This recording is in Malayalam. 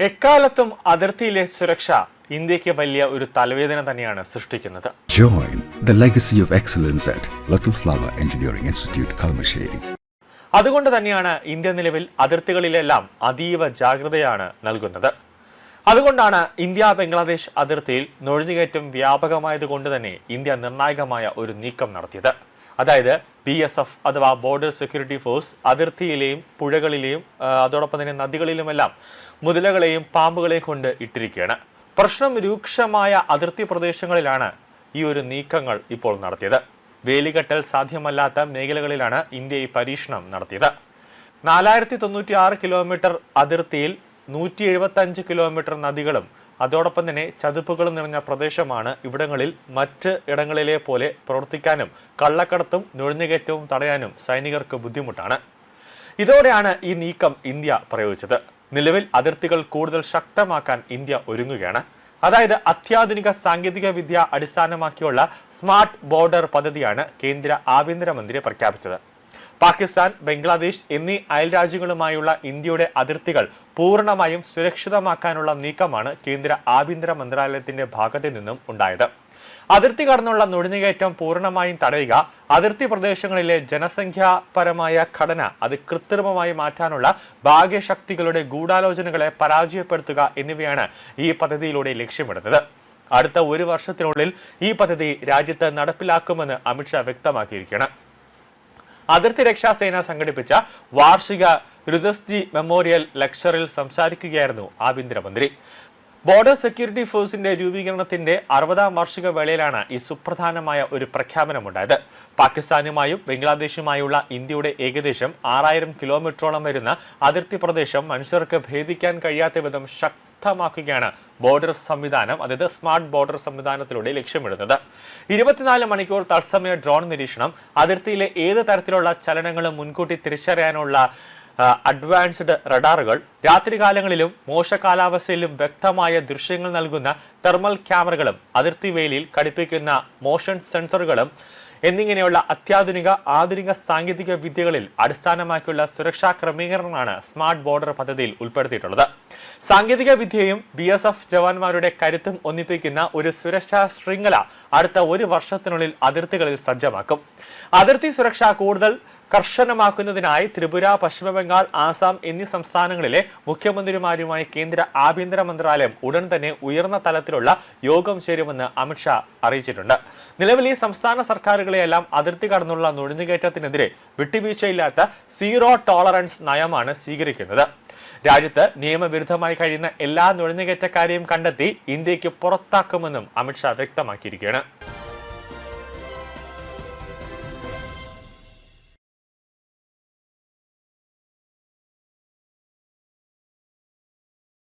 എക്കാലത്തും അതിർത്തിയിലെ സുരക്ഷ ഇന്ത്യക്ക് വലിയ ഒരു തലവേദന തന്നെയാണ് സൃഷ്ടിക്കുന്നത്. Join the legacy of excellence at Little Flower Engineering Institute, Kalmasheri. അതുകൊണ്ട് തന്നെയാണ് ഇന്ത്യ നിലവിൽ അതിർത്തികളിലെല്ലാം അതീവ ജാഗ്രതയാണ് നൽകുന്നത്. അതുകൊണ്ടാണ് ഇന്ത്യ ബംഗ്ലാദേശ് അതിർത്തിയിൽ നുഴഞ്ഞുകയറ്റം വ്യാപകമായതുകൊണ്ട് തന്നെ ഇന്ത്യ നിർണായകമായ ഒരു നീക്കം നടത്തിയത്. അതായത് BSF അഥവാ ബോർഡർ സെക്യൂരിറ്റി ഫോഴ്സ് അതിർത്തിയിലെയും പുഴകളിലെയും അതോടൊപ്പം തന്നെ നദികളിലുമെല്ലാം മുതലകളെയും പാമ്പുകളെയും കൊണ്ട് ഇട്ടിരിക്കുകയാണ്. പ്രശ്നം രൂക്ഷമായ അതിർത്തി പ്രദേശങ്ങളിലാണ് ഈ ഒരു നീക്കങ്ങൾ ഇപ്പോൾ നടത്തിയത്. വേലികെട്ടൽ സാധ്യമല്ലാത്ത മേഖലകളിലാണ് ഇന്ത്യ ഈ പരീക്ഷണം നടത്തിയത്. 4096 കിലോമീറ്റർ അതിർത്തിയിൽ 175 കിലോമീറ്റർ നദികളും അതോടൊപ്പം തന്നെ ചതുപ്പുകളും നിറഞ്ഞ പ്രദേശമാണ്. ഇവിടങ്ങളിൽ മറ്റ് ഇടങ്ങളിലെ പോലെ പ്രവർത്തിക്കാനും കള്ളക്കടത്തും നുഴഞ്ഞുകയറ്റവും തടയാനും സൈനികർക്ക് ബുദ്ധിമുട്ടാണ്. ഇതോടെയാണ് ഈ നീക്കം ഇന്ത്യ പ്രയോഗിച്ചത്. നിലവിൽ അതിർത്തികൾ കൂടുതൽ ശക്തമാക്കാൻ ഇന്ത്യ ഒരുങ്ങുകയാണ്. അതായത് അത്യാധുനിക സാങ്കേതിക വിദ്യ അടിസ്ഥാനമാക്കിയുള്ള സ്മാർട്ട് ബോർഡർ പദ്ധതിയാണ് കേന്ദ്ര ആഭ്യന്തരമന്ത്രി പ്രഖ്യാപിച്ചത്. പാകിസ്ഥാൻ, ബംഗ്ലാദേശ് എന്നീ അയൽരാജ്യങ്ങളുമായുള്ള ഇന്ത്യയുടെ അതിർത്തികൾ പൂർണ്ണമായും സുരക്ഷിതമാക്കാനുള്ള നീക്കമാണ് കേന്ദ്ര ആഭ്യന്തര മന്ത്രാലയത്തിന്റെ ഭാഗത്തു നിന്നും ഉണ്ടായത്. അതിർത്തി കടന്നുള്ള നുഴഞ്ഞുകയറ്റം പൂർണ്ണമായും തടയുക, അതിർത്തി പ്രദേശങ്ങളിലെ ജനസംഖ്യാപരമായ ഘടന അത് കൃത്രിമമായി മാറ്റാനുള്ള ഭാഗ്യശക്തികളുടെ ഗൂഢാലോചനകളെ പരാജയപ്പെടുത്തുക എന്നിവയാണ് ഈ പദ്ധതിയിലൂടെ ലക്ഷ്യമിടുന്നത്. അടുത്ത ഒരു വർഷത്തിനുള്ളിൽ ഈ പദ്ധതി രാജ്യത്ത് നടപ്പിലാക്കുമെന്ന് അമിത്ഷാ വ്യക്തമാക്കിയിരിക്കുകയാണ്. അതിർത്തി രക്ഷാസേന സംഘടിപ്പിച്ച വാർഷിക രുദസ്ജി മെമ്മോറിയൽ ലെക്ചറിൽ സംസാരിക്കുകയായിരുന്നു ആഭ്യന്തരമന്ത്രി. ബോർഡർ സെക്യൂരിറ്റി ഫോഴ്സിന്റെ രൂപീകരണത്തിന്റെ 60ാം വാർഷിക വേളയിലാണ് ഈ സുപ്രധാനമായ ഒരു പ്രഖ്യാപനമുണ്ടായത്. പാകിസ്ഥാനുമായും ബംഗ്ലാദേശുമായുള്ള ഇന്ത്യയുടെ ഏകദേശം 6000 കിലോമീറ്ററോളം വരുന്ന അതിർത്തി പ്രദേശം മനുഷ്യർക്ക് ഭേദിക്കാൻ കഴിയാത്ത വിധം ശക്തമാക്കുകയാണ് ബോർഡർ സംവിധാനം, അതായത് സ്മാർട്ട് ബോർഡർ സംവിധാനത്തിലൂടെ ലക്ഷ്യമിടുന്നത്. 24 മണിക്കൂർ തത്സമയ ഡ്രോൺ നിരീക്ഷണം, അതിർത്തിയിലെ ഏത് തരത്തിലുള്ള ചലനങ്ങളും മുൻകൂട്ടി തിരിച്ചറിയാനുള്ള അഡ്വാൻസ്ഡ് റഡാറുകൾ, രാത്രികാലങ്ങളിലും മോശ കാലാവസ്ഥയിലും വ്യക്തമായ ദൃശ്യങ്ങൾ നൽകുന്ന തെർമൽ ക്യാമറകളും അതിർത്തി വേലിയിൽ ഘടിപ്പിക്കുന്ന മോഷൻ സെൻസറുകളും എന്നിങ്ങനെയുള്ള ആധുനിക സാങ്കേതിക വിദ്യകളിൽ അടിസ്ഥാനമാക്കിയുള്ള സുരക്ഷാ ക്രമീകരണമാണ് സ്മാർട്ട് ബോർഡർ പദ്ധതിയിൽ ഉൾപ്പെടുത്തിയിട്ടുള്ളത്. സാങ്കേതിക വിദ്യയും BSF ജവാന്മാരുടെ കരുത്തും ഒന്നിപ്പിക്കുന്ന ഒരു സുരക്ഷാ ശൃംഖല അടുത്ത ഒരു വർഷത്തിനുള്ളിൽ അതിർത്തികളിൽ സജ്ജമാക്കും. അതിർത്തി സുരക്ഷ കൂടുതൽ കർശനമാക്കുന്നതിനായി ത്രിപുര, പശ്ചിമ ബംഗാൾ, ആസാം എന്നീ സംസ്ഥാനങ്ങളിലെ മുഖ്യമന്ത്രിമാരുമായി കേന്ദ്ര ആഭ്യന്തര മന്ത്രാലയം ഉടൻ തന്നെ ഉയർന്ന തലത്തിലുള്ള യോഗം ചേരുമെന്ന് അമിത്ഷാ അറിയിച്ചിട്ടുണ്ട്. നിലവിൽ ഈ സംസ്ഥാന സർക്കാരുകളെയെല്ലാം അതിർത്തി കടന്നുള്ള നുഴഞ്ഞുകയറ്റത്തിനെതിരെ വിട്ടുവീഴ്ചയില്ലാത്ത സീറോ ടോളറൻസ് നയമാണ് സ്വീകരിക്കുന്നത്. രാജ്യത്ത് നിയമവിരുദ്ധമായി കഴിയുന്ന എല്ലാ നുഴഞ്ഞുകയറ്റക്കാരെയും കണ്ടെത്തി ഇന്ത്യക്ക് പുറത്താക്കുമെന്നും അമിത്ഷാ വ്യക്തമാക്കിയിരിക്കുകയാണ്.